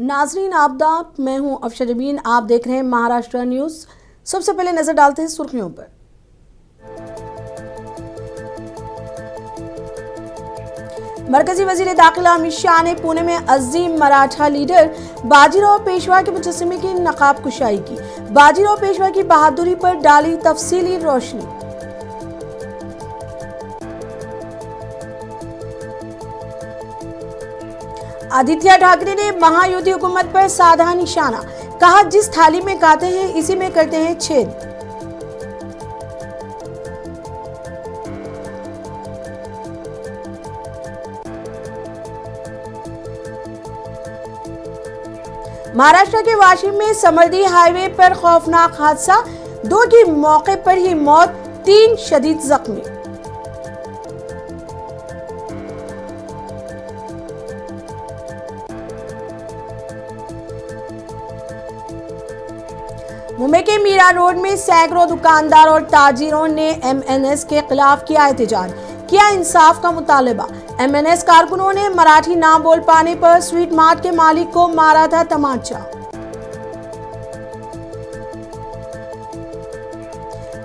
नाजरीन आदाब, मैं हूं अफशर जबीन। आप देख रहे हैं महाराष्ट्र न्यूज। सबसे पहले नजर डालते हैं सुर्खियों पर। मरकजी वजीर दाखिला अमित शाह ने पुणे में अजीम मराठा लीडर बाजीराव पेशवा के मुजस्समे की नकाब कुशाई की। बाजीराव पेशवा की बहादुरी पर डाली तफसीली रोशनी। आदित्य ठाकरे ने महायुति हुकूमत पर साधा निशाना, कहा जिस थाली में खाते हैं इसी में करते हैं छेद। महाराष्ट्र के वाशिम में समृद्धि हाईवे पर खौफनाक हादसा, 2 की मौके पर ही मौत, 3 शदीद जख्मी। मुंबई के मीरा रोड में सैकड़ों दुकानदार और ताजिरों ने एमएनएस के खिलाफ किया एहतजाज, किया इंसाफ का मुतालबा। एमएनएस कारकुनों ने मराठी ना बोल पाने पर स्वीट मार्ट के मालिक को मारा था तमाचा।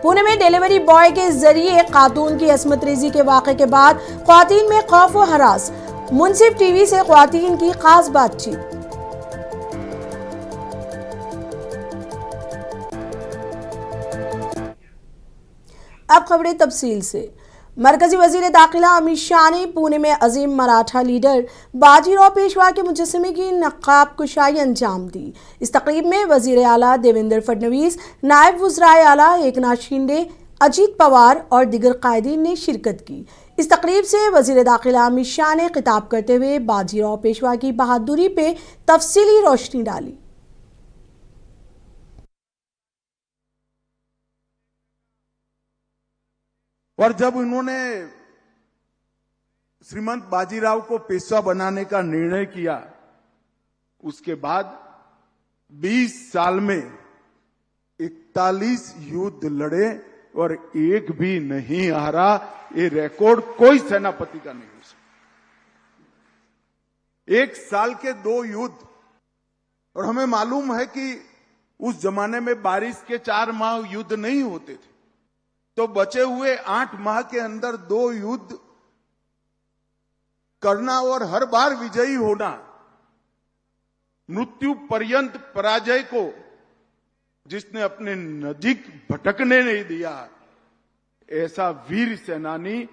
पुणे में डिलीवरी बॉय के जरिए खातून की असमत रेजी के वाक़े के बाद ख्वातीन में खौफ व हरास। मुंसिफ टीवी से ख्वातीन की खास बातचीत। अब खबरें तफसील से। मरकजी वजीर दाखिला अमित शाह ने पुणे में अजीम मराठा लीडर बाजीराव पेशवा के मुजस्समे की नकाब कुशाई अंजाम दी। इस तकरीब में वजीर आला देवेंद्र फडणवीस, नायब वज़राए आला एकनाथ शिंदे, अजीत पवार और दीगर कायदीन ने शिरकत की। इस तकरीब से वजीर दाखिला अमित शाह ने खिताब करते हुए बाजीराव पेशवा की बहादुरी पे तफसीली रोशनी डाली। और जब उन्होंने श्रीमंत बाजीराव को पेशवा बनाने का निर्णय किया, उसके बाद 20 साल में 41 युद्ध लड़े और एक भी नहीं हारा। ये रिकॉर्ड कोई सेनापति का नहीं हो सकता। 1 साल के 2 युद्ध, और हमें मालूम है कि उस जमाने में बारिश के 4 माह युद्ध नहीं होते थे, तो बचे हुए 8 माह के अंदर 2 युद्ध करना और हर बार विजयी होना, मृत्यु पर्यंत पराजय को जिसने अपने नजीक भटकने नहीं दिया, ऐसा वीर सेनानी,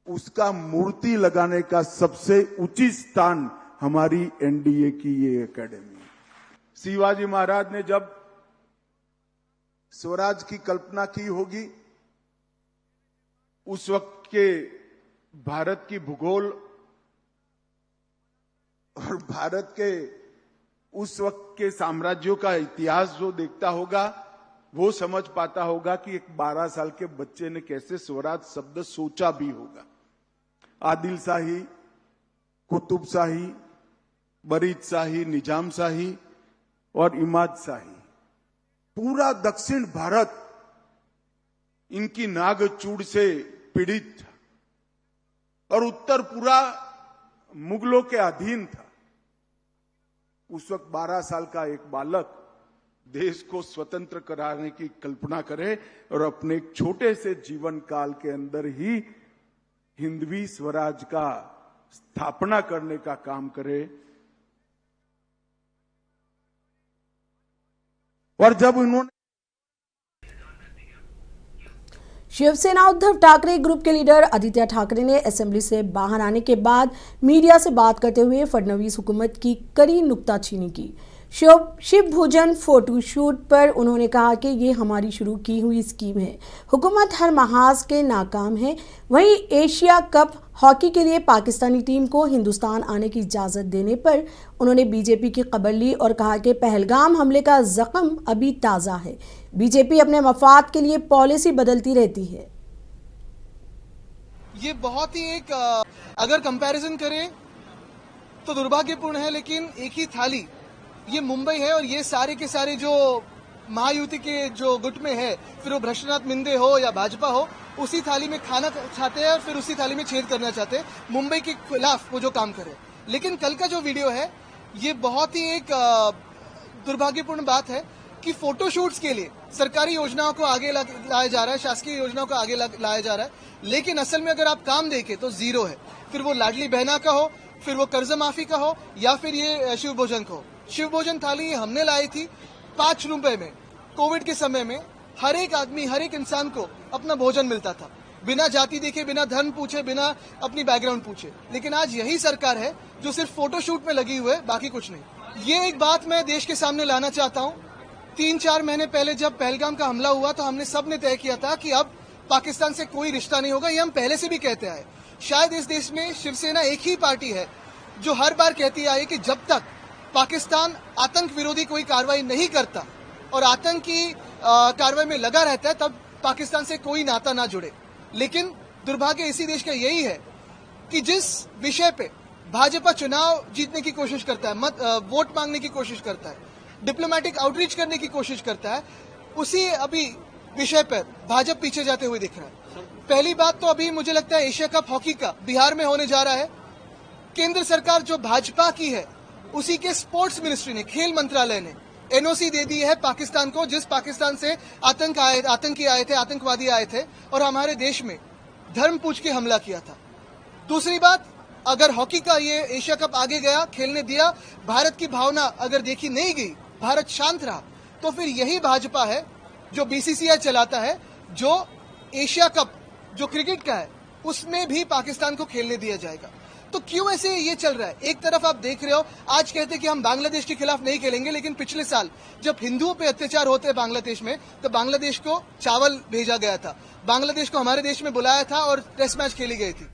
उसका मूर्ति लगाने का सबसे उचित स्थान हमारी एनडीए की ये एकेडमी है। शिवाजी महाराज ने जब स्वराज की कल्पना की होगी, उस वक्त के भारत की भूगोल और भारत के उस वक्त के साम्राज्यों का इतिहास जो देखता होगा, वो समझ पाता होगा कि एक 12 साल के बच्चे ने कैसे स्वराज शब्द सोचा भी होगा। आदिल शाही, कुतुब शाही, बरीद शाही, निजाम शाही और इमाद शाही, पूरा दक्षिण भारत इनकी नागचूड़ से पीड़ित था और उत्तर पूरा मुगलों के अधीन था। उस वक्त 12 साल का एक बालक देश को स्वतंत्र कराने की कल्पना करे और अपने एक छोटे से जीवन काल के अंदर ही हिंदवी स्वराज का स्थापना करने का काम करे। और जब उन्होंने शिवसेना उद्धव ठाकरे ग्रुप के लीडर आदित्य ठाकरे ने असेंबली से बाहर आने के बाद मीडिया से बात करते हुए फडणवीस हुकूमत की कड़ी नुक्ताचीनी की। शिव भोजन फोटोशूट पर उन्होंने कहा कि ये हमारी शुरू की हुई स्कीम है, हुकूमत हर महाज के नाकाम है। वहीं एशिया कप हॉकी के लिए पाकिस्तानी टीम को हिंदुस्तान आने की इजाज़त देने पर उन्होंने बीजेपी की खबर ली और कहा कि पहलगाम हमले का जख्म अभी ताज़ा है। बीजेपी अपने मफाद के लिए पॉलिसी बदलती रहती है। ये बहुत ही एक अगर कंपैरिजन करें तो दुर्भाग्यपूर्ण है, लेकिन एक ही थाली ये मुंबई है और ये सारे के सारे जो महायुति के जो गुट में है, फिर वो भ्रष्टनाथ मिंदे हो या भाजपा हो, उसी थाली में खाना चाहते हैं और फिर उसी थाली में छेद करना चाहते हैं। मुंबई के खिलाफ वो जो काम करे। लेकिन कल का जो वीडियो है ये बहुत ही एक दुर्भाग्यपूर्ण बात है कि फोटोशूट्स के लिए सरकारी योजनाओं को आगे लाया जा रहा है, शासकीय योजनाओं को आगे लाया जा रहा है, लेकिन असल में अगर आप काम देखें तो जीरो है। फिर वो लाडली बहना का हो, फिर वो कर्ज माफी का हो, या फिर ये शिव भोजन का हो। शिव भोजन थाली हमने लाई थी 5 रुपए में। कोविड के समय में हर एक आदमी, हर एक इंसान को अपना भोजन मिलता था, बिना जाति देखे, बिना धर्म पूछे, बिना अपनी बैकग्राउंड पूछे। लेकिन आज यही सरकार है जो सिर्फ फोटोशूट में लगी हुई है, बाकी कुछ नहीं। ये एक बात मैं देश के सामने लाना चाहता हूँ। 3-4 महीने पहले जब पहलगाम का हमला हुआ तो हमने सब ने तय किया था कि अब पाकिस्तान से कोई रिश्ता नहीं होगा। ये हम पहले से भी कहते आए। शायद इस देश में शिवसेना एक ही पार्टी है जो हर बार कहती आई कि जब तक पाकिस्तान आतंक विरोधी कोई कार्रवाई नहीं करता और आतंकी कार्रवाई में लगा रहता है, तब पाकिस्तान से कोई नाता ना जुड़े। लेकिन दुर्भाग्य इसी देश का यही है कि जिस विषय पे भाजपा चुनाव जीतने की कोशिश करता है, वोट मांगने की कोशिश करता है, डिप्लोमेटिक आउटरीच करने की कोशिश करता है, उसी अभी विषय पर भाजपा पीछे जाते हुए दिख रहा है। पहली बात तो अभी मुझे लगता है एशिया कप हॉकी का बिहार में होने जा रहा है। केंद्र सरकार जो भाजपा की है, उसी के स्पोर्ट्स मिनिस्ट्री ने, खेल मंत्रालय ने एनओसी दे दी है पाकिस्तान को, जिस पाकिस्तान से आतंकी आए थे, आतंकवादी आए थे और हमारे देश में धर्म पूछ के हमला किया था। दूसरी बात, अगर हॉकी का ये एशिया कप आगे गया, खेलने दिया, भारत की भावना अगर देखी नहीं गई, भारत शांत रहा, तो फिर यही भाजपा है जो बीसीसीआई चलाता है, जो एशिया कप जो क्रिकेट का है उसमें भी पाकिस्तान को खेलने दिया जाएगा। तो क्यों ऐसे ये चल रहा है? एक तरफ आप देख रहे हो, आज कहते हैं कि हम बांग्लादेश के खिलाफ नहीं खेलेंगे, लेकिन पिछले साल जब हिंदुओं पे अत्याचार होते हैं बांग्लादेश में, तो बांग्लादेश को चावल भेजा गया था, बांग्लादेश को हमारे देश में बुलाया था और टेस्ट मैच खेली गई थी।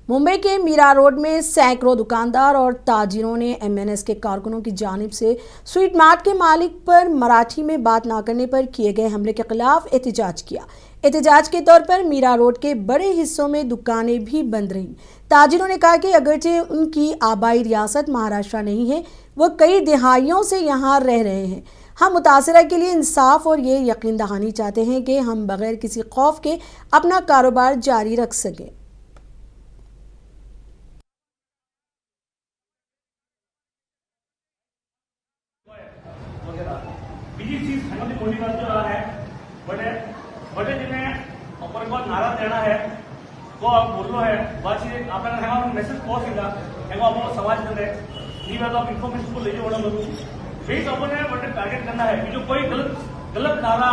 मुंबई के मीरा रोड में सैकड़ों दुकानदार और ताजिरों ने एमएनएस के कारकुनों की जानिब से स्वीट मार्ट के मालिक पर मराठी में बात न करने पर किए गए हमले के खिलाफ एहतजाज किया। एहतजाज के तौर पर मीरा रोड के बड़े हिस्सों में दुकानें भी बंद रहीं। ताजिरों ने कहा कि अगरचे उनकी आबाई रियासत महाराष्ट्र नहीं है, वह कई दिहाइयों से यहाँ रह रहे हैं। हम मुतासरा के लिए इंसाफ और ये यकीन दहानी चाहते हैं कि हम बगैर किसी खौफ के अपना कारोबार जारी रख सकें। બીજી ચીજ એમાંથી મોટી વાત જો આ है बड़े जिन्हें अपन को नारा देना है तो आप बोलो है बात आपल्याला हेंगा मेसेज पोहोचला हेंगा आपण समाज मध्ये नी बात आप इन्फॉर्मेशन को ले जो बड़ा करू बेस अपन है बड़े टारगेट करना है जो कोई गलत नारा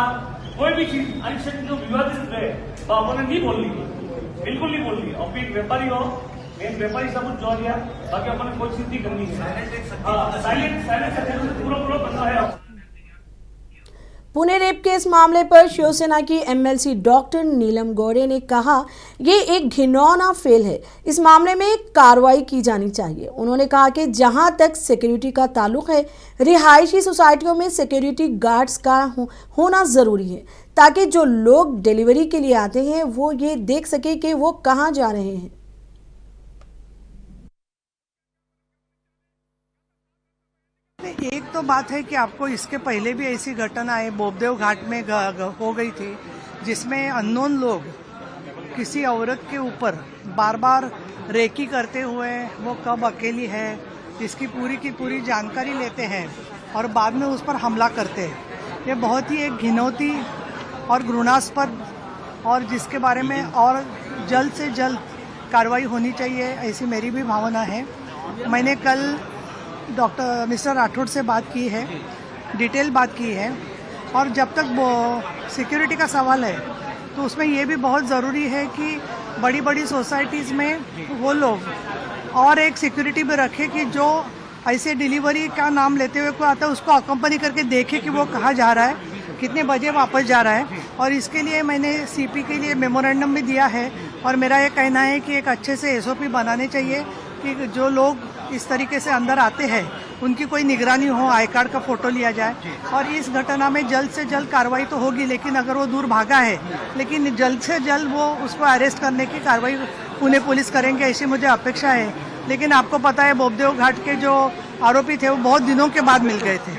कोई भी चीज अनशन जो विवादित है तो अपन नहीं बोलनी, बिल्कुल नहीं बोलनी। और फिर व्यापारी हो, मेन व्यापारी सब कुछ जोड़ लिया, बाकी अपन कोई चीज नहीं करनी है। साइलेंस पूरा बनना है। पुणे रेप केस मामले पर शिवसेना की एमएलसी डॉक्टर नीलम गौड़े ने कहा, ये एक घिनौना फेल है, इस मामले में कार्रवाई की जानी चाहिए। उन्होंने कहा कि जहां तक सिक्योरिटी का ताल्लुक है, रिहायशी सोसाइटियों में सिक्योरिटी गार्ड्स का होना ज़रूरी है, ताकि जो लोग डिलीवरी के लिए आते हैं वो ये देख सके कि वो कहाँ जा रहे हैं। एक तो बात है कि आपको इसके पहले भी ऐसी घटनाएं बोबदेव घाट में हो गई थी, जिसमें अननोन लोग किसी औरत के ऊपर बार बार रेकी करते हुए वो कब अकेली है इसकी पूरी की पूरी जानकारी लेते हैं और बाद में उस पर हमला करते हैं। ये बहुत ही एक घिनौती और घृणास्पद और जिसके बारे में और जल्द से जल्द कार्रवाई होनी चाहिए, ऐसी मेरी भी भावना है। मैंने कल डॉक्टर मिस्टर राठौड़ से बात की है, डिटेल बात की है, और जब तक वो सिक्योरिटी का सवाल है तो उसमें ये भी बहुत ज़रूरी है कि बड़ी बड़ी सोसाइटीज़ में वो लोग और एक सिक्योरिटी भी रखे कि जो ऐसे डिलीवरी का नाम लेते हुए कोई आता है उसको अकम्पनी करके देखे कि वो कहाँ जा रहा है, कितने बजे वापस जा रहा है। और इसके लिए मैंने सीपी के लिए मेमोरेंडम भी दिया है और मेरा ये कहना है कि एक अच्छे से एसओपी बनाने चाहिए कि जो लोग इस तरीके से अंदर आते हैं उनकी कोई निगरानी हो, आई कार्ड का फोटो लिया जाए। और इस घटना में जल्द से जल्द कार्रवाई तो होगी, लेकिन अगर वो दूर भागा है, लेकिन जल्द से जल्द वो उसको अरेस्ट करने की कार्रवाई पुणे पुलिस करेंगे, ऐसी मुझे अपेक्षा है। लेकिन आपको पता है बोबदेव घाट के जो आरोपी थे वो बहुत दिनों के बाद मिल गए थे।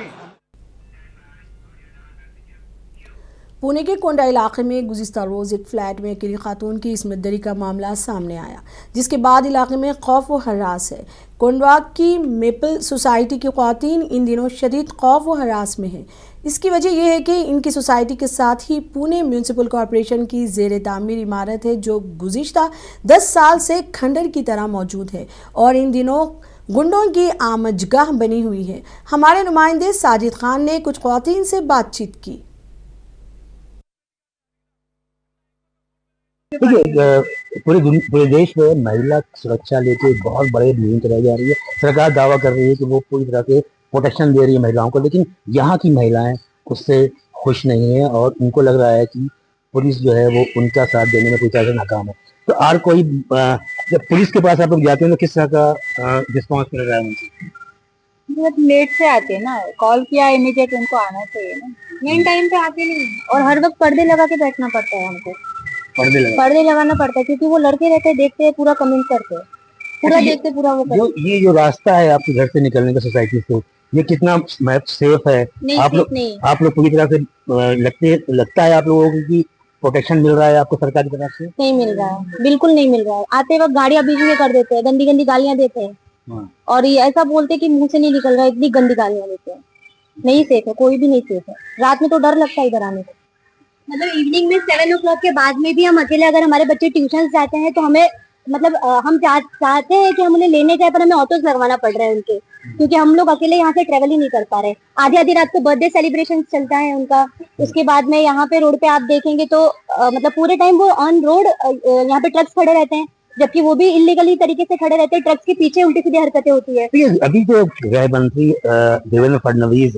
पुणे के कोंडा इलाके में गुज़िश्ता रोज़ एक फ्लैट में अकेली खातून की इसमत दरी का मामला सामने आया, जिसके बाद इलाके में खौफ व हरास है। कोंडवा की मेपल सोसाइटी की ख़वातीन इन दिनों शदीद खौफ व हरास में हैं। इसकी वजह यह है कि इनकी सोसाइटी के साथ ही पुणे म्यूनसिपल कॉरपोरेशन की ज़ेर तामीर इमारत है, जो गुज़िश्ता 10 साल से खंडर की तरह मौजूद है और इन दिनों गुंडों की आमजगाह बनी हुई है। हमारे नुमाइंदे साजिद खान ने कुछ ख़वातीन से बातचीत की। देखिए, पूरे देश में महिला सुरक्षा लेके बहुत बड़े मुहिम चलाई जा रही है। सरकार दावा कर रही है कि वो पूरी तरह से प्रोटेक्शन दे रही है महिलाओं को, लेकिन यहाँ की महिलाएं उससे खुश नहीं है और उनको लग रहा है कि पुलिस जो है वो उनका साथ देने में पूरी तरह से नाकाम है। तो और कोई जब पुलिस के पास आप लोग जाते हैं तो किस तरह का रिस्पॉन्स मिल रहा है उनसे? बहुत लेट से आते हैं ना, कॉल किया इमीडिएट उनको आना चाहिए ना, मेन टाइम पे आते नहीं और हर वक्त पर्दे लगा के बैठना पड़ता है हमको। पर्दे लगाना पड़ता है क्योंकि वो लड़के रहते हैं, देखते हैं, पूरा कमेंट करते हैं, पूरा देखते, पूरा वो करते। ये जो रास्ता है आपके घर से निकलने का सोसाइटी से, ये कितना सेफ है? आप लोग पूरी तरह से लगता है आप लोगों को कि प्रोटेक्शन मिल रहा है आपको सरकार की तरफ से? नहीं मिल रहा है, बिल्कुल नहीं मिल रहा है। आते वक्त गाड़ियां बीच में कर देते हैं, गंदी गंदी गालियां देते हैं और ये ऐसा बोलते हैं कि मुंह से नहीं निकल रहा है, इतनी गंदी गालियां देते हैं। नहीं सेफ है, कोई भी नहीं सेफ है। रात में तो डर लगता है इधर आने को। मतलब इवनिंग में 7 o'clock के बाद में भी हम अकेले, अगर हमारे बच्चे ट्यूशन जाते हैं तो हमें मतलब हम चाहते हैं कि हम उन्हें लेने जाए, पर हमें ऑटोज लगवाना पड़ रहा है उनके, क्योंकि हम लोग अकेले यहाँ से ट्रेवल ही नहीं कर पा रहे। आधी आधी रात को बर्थडे सेलिब्रेशन चलता है उनका। उसके बाद में यहाँ पे रोड पे आप देखेंगे तो मतलब पूरे टाइम वो ऑन रोड यहाँ पे ट्रक्स खड़े रहते हैं, जबकि वो भी इलीगली तरीके से खड़े रहते हैं। ट्रक्स के पीछे उल्टी सीधी हरकतें होती है। अभी जो गृह मंत्री देवेंद्र फडणवीस,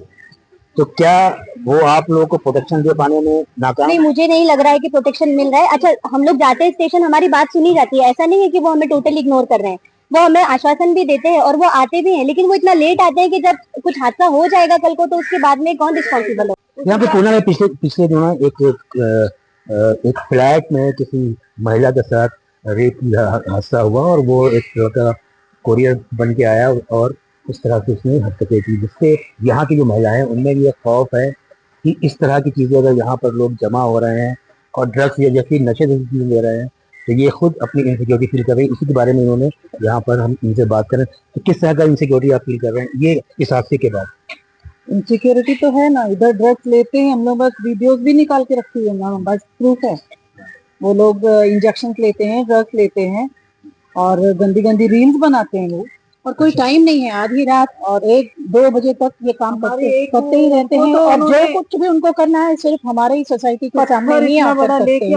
तो क्या वो आप लोगों को प्रोटेक्शन दे पाने में नाकाम? नहीं, मुझे नहीं लग रहा है कि प्रोटेक्शन मिल रहा है। अच्छा, हम लोग जाते हैं स्टेशन, हमारी बात सुनी जाती है, ऐसा नहीं है कि वो हमें टोटली इग्नोर कर रहे हैं। वो हमें आश्वासन भी देते हैं और वो आते भी हैं, लेकिन वो इतना लेट आते हैं कि जब कुछ हादसा हो जाएगा कल को तो उसके बाद में कौन रिस्पॉन्सिबल है। यहाँ पे पुणे में पिछले दिनों एक फ्लैट में किसी महिला के साथ रेप हादसा हुआ और वो एक लड़का कोरियर बन के आया और इस तरह से उसने हरकतें की, जिससे यहाँ की जो महिलाएं उनमें भी एक खौफ है कि इस तरह की चीज़ें अगर यहाँ पर लोग जमा हो रहे हैं और ड्रग्स या जैसी नशे जैसी चीज़ें ले रहे हैं तो ये खुद अपनी इनसिक्योरिटी फील कर रही है। इसी के बारे में इन्होंने यहाँ पर हम इनसे बात करें तो किस तरह का इनसिक्योरिटी आप फील कर रहे हैं ये इस हादसे के बाद? इनसिक्योरिटी तो है ना, इधर ड्रग्स लेते हैं हम लोग, बस वीडियोस भी निकाल के रखी है ना, बस प्रूफ है। वो लोग इंजेक्शन लेते हैं, ड्रग्स लेते हैं और गंदी गंदी रील्स बनाते हैं लोग, और कोई टाइम नहीं है। आधी रात और 1-2 बजे तक ये काम करते ही रहते हैं और जो कुछ भी उनको करना है सिर्फ हमारे ही सोसाइटी के सामने नहीं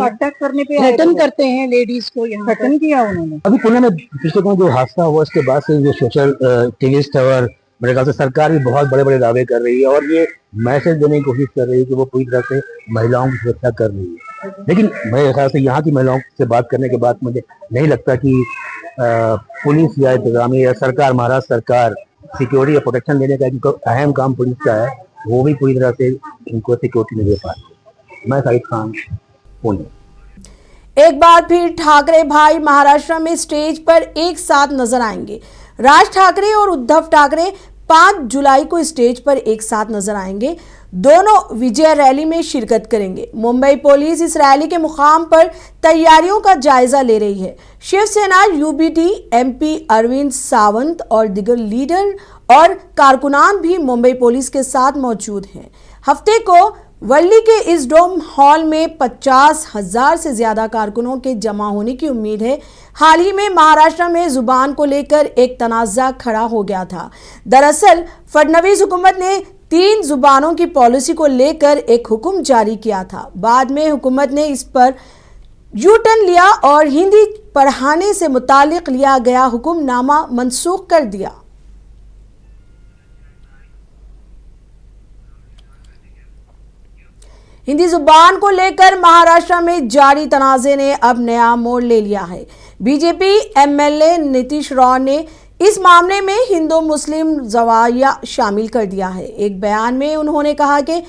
अटैक करने पे थ्रेटन करते हैं लेडीज को। यहाँ थ्रेटन किया उन्होंने। अभी पुणे में पिछले दिनों जो हादसा हुआ उसके बाद से जो सोशल एक्टिविस्ट और मेरे ख्याल से सरकार भी बहुत बड़े बड़े दावे कर रही है और ये मैसेज देने की कोशिश कर रही है कि वो पूरी तरह से महिलाओं की सुरक्षा कर रही है, लेकिन मेरे ख्याल से यहाँ की महिलाओं से बात करने के बाद मुझे नहीं लगता कि पुलिस या इंतजामिया या सरकार, महाराष्ट्र सरकार सिक्योरिटी या प्रोटेक्शन देने का जो अहम काम पुलिस का है वो भी पूरी तरह से इनको सिक्योरिटी नहीं दे पाती। मैं साजिद खान, पुणे। एक बार फिर ठाकरे भाई महाराष्ट्र में स्टेज पर एक साथ नजर आएंगे। राज ठाकरे और उद्धव ठाकरे 5 जुलाई को स्टेज पर एक साथ नजर आएंगे। दोनों विजय रैली में शिरकत करेंगे। मुंबई पुलिस इस रैली के मुकाम पर तैयारियों का जायजा ले रही है। शिवसेना, यूबीटी, एमपी अरविंद सावंत और दीगर लीडर और कारकुनान भी मुंबई पुलिस के साथ मौजूद हैं। हफ्ते को वर्ली के इस डोम हॉल में 50,000 से ज्यादा कारकुनों के जमा होने की उम्मीद है। हाल ही में महाराष्ट्र में जुबान को लेकर एक तनाज़ा खड़ा हो गया था। दरअसल फडणवीस हुकूमत ने 3 जुबानों की पॉलिसी को लेकर एक हुक्म जारी किया था। बाद में हुकूमत ने इस पर यू टर्न लिया और हिंदी पढ़ाने से मुतालिक लिया गया हुक्मनामा मनसूख कर दिया। हिंदी जुबान को लेकर महाराष्ट्र में जारी तनाज़े ने अब नया मोड़ ले लिया है। बीजेपी एमएलए नीतीश राव ने इस मामले में हिंदू मुस्लिम जवाया शामिल कर दिया है। एक बयान में उन्होंने कहा कि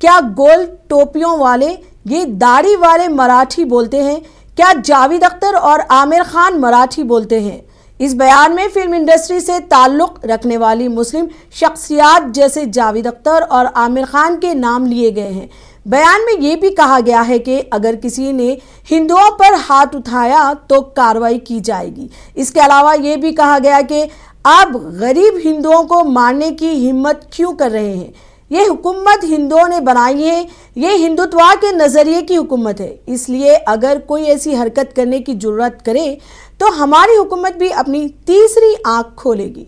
क्या गोल टोपियों वाले ये दाढ़ी वाले मराठी बोलते हैं? क्या जावेद अख्तर और आमिर खान मराठी बोलते हैं? इस बयान में फिल्म इंडस्ट्री से ताल्लुक रखने वाली मुस्लिम शख्सियात जैसे जावेद अख्तर और आमिर खान के नाम लिए गए हैं। बयान में ये भी कहा गया है कि अगर किसी ने हिंदुओं पर हाथ उठाया तो कार्रवाई की जाएगी। इसके अलावा ये भी कहा गया कि आप गरीब हिंदुओं को मारने की हिम्मत क्यों कर रहे हैं? ये हुकूमत हिंदुओं ने बनाई है, ये हिंदुत्व के नज़रिए की हुकूमत है। इसलिए अगर कोई ऐसी हरकत करने की जुर्रत करे तो हमारी हुकूमत भी अपनी तीसरी आंख खोलेगी।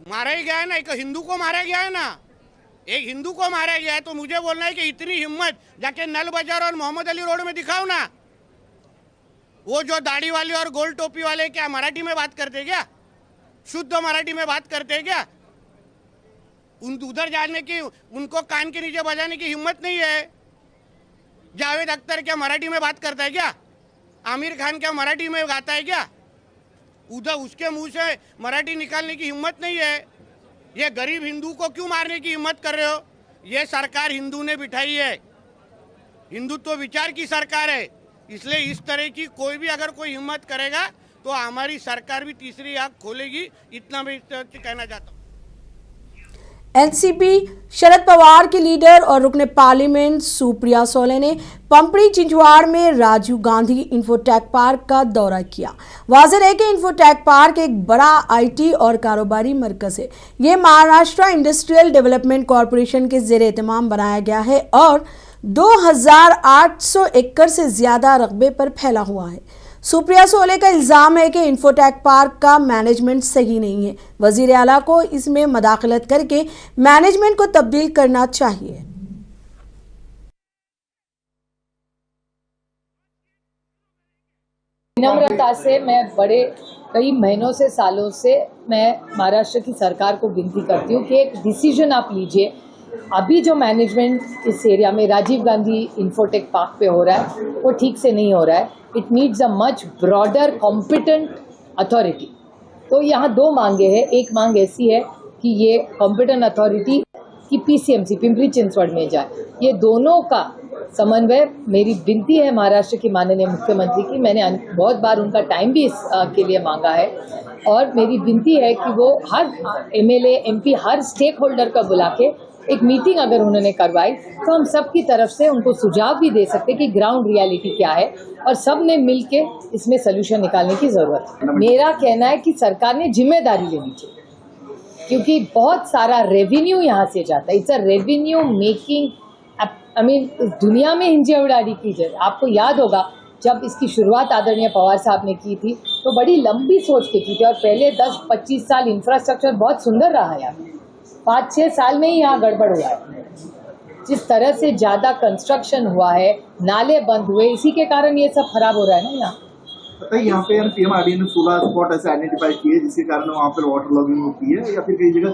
मारा ही गया है ना, एक हिंदू को मारा गया है ना, एक हिंदू को मारा गया है, तो मुझे बोलना है कि इतनी हिम्मत जाके नल बाजार और मोहम्मद अली रोड में दिखाओ ना। वो जो दाढ़ी वाले और गोल टोपी वाले क्या मराठी में बात करते क्या? शुद्ध मराठी में बात करते क्या? उधर जाने की, उनको कान के नीचे बजाने की हिम्मत नहीं है। जावेद अख्तर क्या मराठी में बात करता है क्या? आमिर खान क्या मराठी में गाता है क्या? उधर उसके मुंह से मराठी निकालने की हिम्मत नहीं है। ये गरीब हिंदू को क्यों मारने की हिम्मत कर रहे हो? ये सरकार हिंदू ने बिठाई है, हिंदुत्व विचार की सरकार है, इसलिए इस तरह की कोई भी अगर कोई हिम्मत करेगा तो हमारी सरकार भी तीसरी आंख खोलेगी। इतना मैं कहना चाहता हूँ। एनसीपी शरद पवार के लीडर और रुकने पार्लियामेंट सुप्रिया सोले ने पंपड़ी चिंचवाड़ में राजीव गांधी इन्फोटेक पार्क का दौरा किया। वाज़ेह है कि इन्फोटेक पार्क एक बड़ा आईटी और कारोबारी मरकज है। ये महाराष्ट्र इंडस्ट्रियल डेवलपमेंट कॉरपोरेशन के ज़ेर एहतमाम बनाया गया है और 2800 एकड़ से ज्यादा रकबे पर फैला हुआ है। सुप्रिया सोले का इल्जाम है कि इन्फोटेक पार्क का मैनेजमेंट सही नहीं है। वजीर आला को इसमें मदाखलत करके मैनेजमेंट को तब्दील करना चाहिए। विनम्रता से मैं बड़े कई महीनों से सालों से मैं महाराष्ट्र की सरकार को विनती करती हूँ कि एक डिसीजन आप लीजिए। अभी जो मैनेजमेंट इस एरिया में राजीव गांधी इन्फोटेक पार्क पे हो रहा है वो ठीक से नहीं हो रहा है। It needs a much broader competent authority. तो यहाँ दो मांगे हैं। एक मांग ऐसी है कि ये कॉम्पिटेंट अथॉरिटी की पीसीएमसी पिंपरी चिंचवड़ में जाए। ये दोनों का समन्वय मेरी विनती है महाराष्ट्र की माननीय मुख्यमंत्री की। मैंने बहुत बार उनका टाइम भी इसके लिए मांगा है और मेरी विनती है कि वो हर एमएलए एमपी हर स्टेक होल्डर का बुला के एक मीटिंग अगर उन्होंने करवाई तो हम सब की तरफ से उनको सुझाव भी दे सकते कि ग्राउंड रियलिटी क्या है और सब ने मिल के इसमें सोल्यूशन निकालने की जरूरत है। मेरा कहना है कि सरकार ने जिम्मेदारी लेनी चाहिए क्योंकि बहुत सारा रेवेन्यू यहाँ से जाता है। इट्स अ रेवेन्यू मेकिंग दुनिया में हिंजेवड़ाड़ी की जाए। आपको याद होगा जब इसकी शुरुआत आदरणीय पवार साहब ने की थी तो बड़ी लंबी सोच के की थी और पहले 10-25 साल इंफ्रास्ट्रक्चर बहुत सुंदर रहा है। 5-6 साल में ही यहाँ गड़बड़ हुआ है। जिस तरह से ज़्यादा कंस्ट्रक्शन हुआ है, नाले बंद हुए, इसी के कारण ये सब खराब हो रहा है ना। यहाँ पता है यहाँ पे पीएमआरडीए ने 16 स्पॉट ऐसे आइडेंटिफाई किए जिसके कारण वहाँ पर वाटर लॉगिंग होती है या फिर कई जगह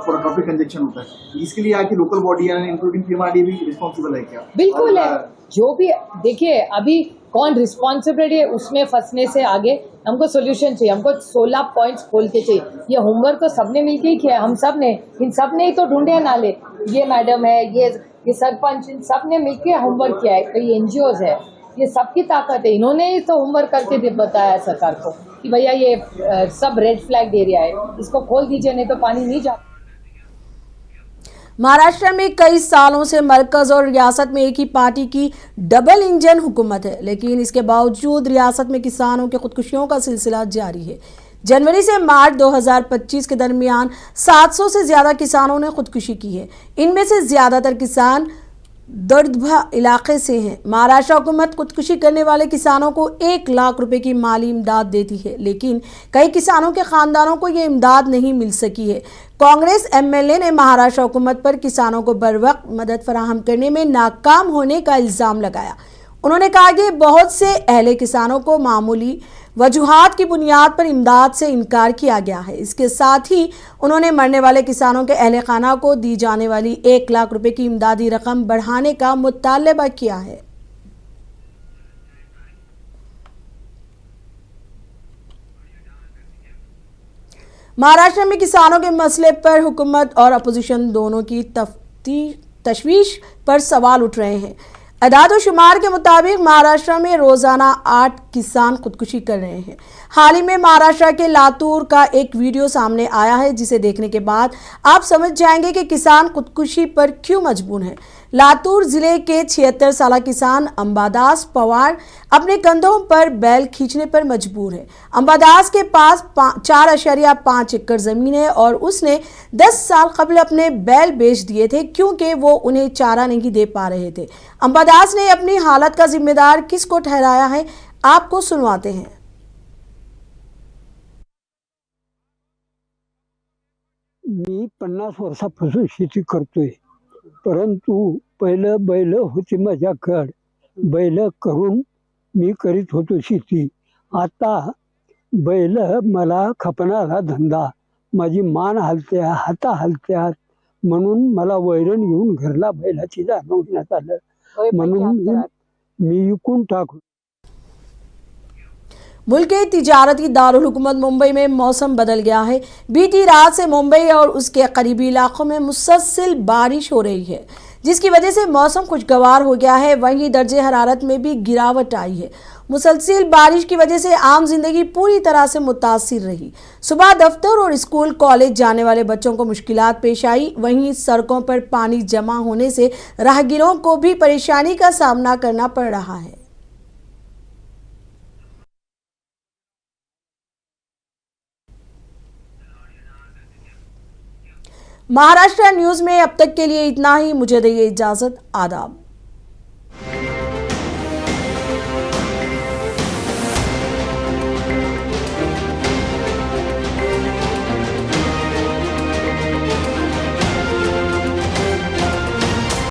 ट्रैफिक कंजेक्शन होता है। इसके लिए आके लोकल बॉडी इंक्लूडिंग पीएमआरडीए भी रिस्पॉन्सिबल है क्या? बिल्कुल है। जो भी देखिए अभी कौन रिस्पॉन्सिबिलिटी है उसमें फंसने से आगे हमको सोल्यूशन चाहिए। हमको 16 पॉइंट्स खोल के चाहिए। ये होमवर्क तो सबने मिलके ही किया है। हम सब ने इन सब ने ही तो ढूंढे नाले। ये मैडम है, ये सरपंच, इन सब ने मिलके होमवर्क किया है। कई एनजीओज है, ये सबकी ताकत है। इन्होंने ही तो होमवर्क करके बताया सरकार को कि भैया ये सब रेड फ्लैग एरिया है, इसको खोल दीजिए नहीं तो पानी नहीं जा। महाराष्ट्र में कई सालों से मरकज और रियासत में एक ही पार्टी की डबल इंजन हुकूमत है, लेकिन इसके बावजूद रियासत में किसानों की खुदकुशियों का सिलसिला जारी है। जनवरी से मार्च 2025 के दरमियान 700 से ज़्यादा किसानों ने खुदकुशी की है। इनमें से ज़्यादातर किसान दर्दभा इलाके से हैं। महाराष्ट्र हुकूमत खुदकुशी करने वाले किसानों को 1 लाख रुपए की माली इमदाद देती है, लेकिन कई किसानों के खानदानों को ये इमदाद नहीं मिल सकी है। कांग्रेस एमएलए ने महाराष्ट्र हुकूमत पर किसानों को बरवक्त मदद फराहम करने में नाकाम होने का इल्ज़ाम लगाया। उन्होंने कहा कि बहुत से अहले किसानों को मामूली वजूहात की बुनियाद पर इमदाद से इनकार किया गया है। इसके साथ ही उन्होंने मरने वाले किसानों के अहले खाना को दी जाने वाली 1 लाख रुपए की इमदादी रकम बढ़ाने का मुतालबा किया है। महाराष्ट्र में किसानों के मसले पर हुकूमत और अपोजिशन दोनों की तशवीश पर सवाल उठ रहे हैं। शुमार के मुताबिक महाराष्ट्र में रोजाना 8 किसान खुदकुशी कर रहे हैं। हाल ही में महाराष्ट्र के लातूर का एक वीडियो सामने आया है, जिसे देखने के बाद आप समझ जाएंगे कि किसान खुदकुशी पर क्यों मजबूर हैं। लातूर जिले के 76 साल किसान अंबादास पवार अपने कंधों पर बैल खींचने पर मजबूर है। अंबादास के पास 4.5 एकड़ जमीन है और उसने 10 साल कबल अपने बैल बेच दिए थे, क्योंकि वो उन्हें चारा नहीं दे पा रहे थे। अंबादास ने अपनी हालत का जिम्मेदार किसको ठहराया है, आपको सुनवाते हैं। मी 50 वर्षापासून शेती करतोय, परंतु पहिलं बैल होती माझ्याकडे, बैल करून मी करीत होतो शेती। आता बैल मला खपणारा धंदा, माझी मान हलत्या, हाता हलत्यात, म्हणून मला वैरण घेऊन घरला बैलाची जाणवण्यात आलं, म्हणून मी विकून टाकलो। मुल्क के तिजारती दारुल हुकूमत मुंबई में मौसम बदल गया है। बीती रात से मुंबई और उसके करीबी इलाकों में मुसलसल बारिश हो रही है, जिसकी वजह से मौसम खुशगवार हो गया है। वहीं दर्जे हरारत में भी गिरावट आई है। मुसलसल बारिश की वजह से आम जिंदगी पूरी तरह से मुतासिर रही। सुबह दफ्तर और स्कूल कॉलेज जाने वाले बच्चों को मुश्किलात पेश आई। वहीं सड़कों पर पानी जमा होने से राहगीरों को भी परेशानी का सामना करना पड़ रहा है। महाराष्ट्र न्यूज में अब तक के लिए इतना ही। मुझे दीजिए इजाजत। आदाब।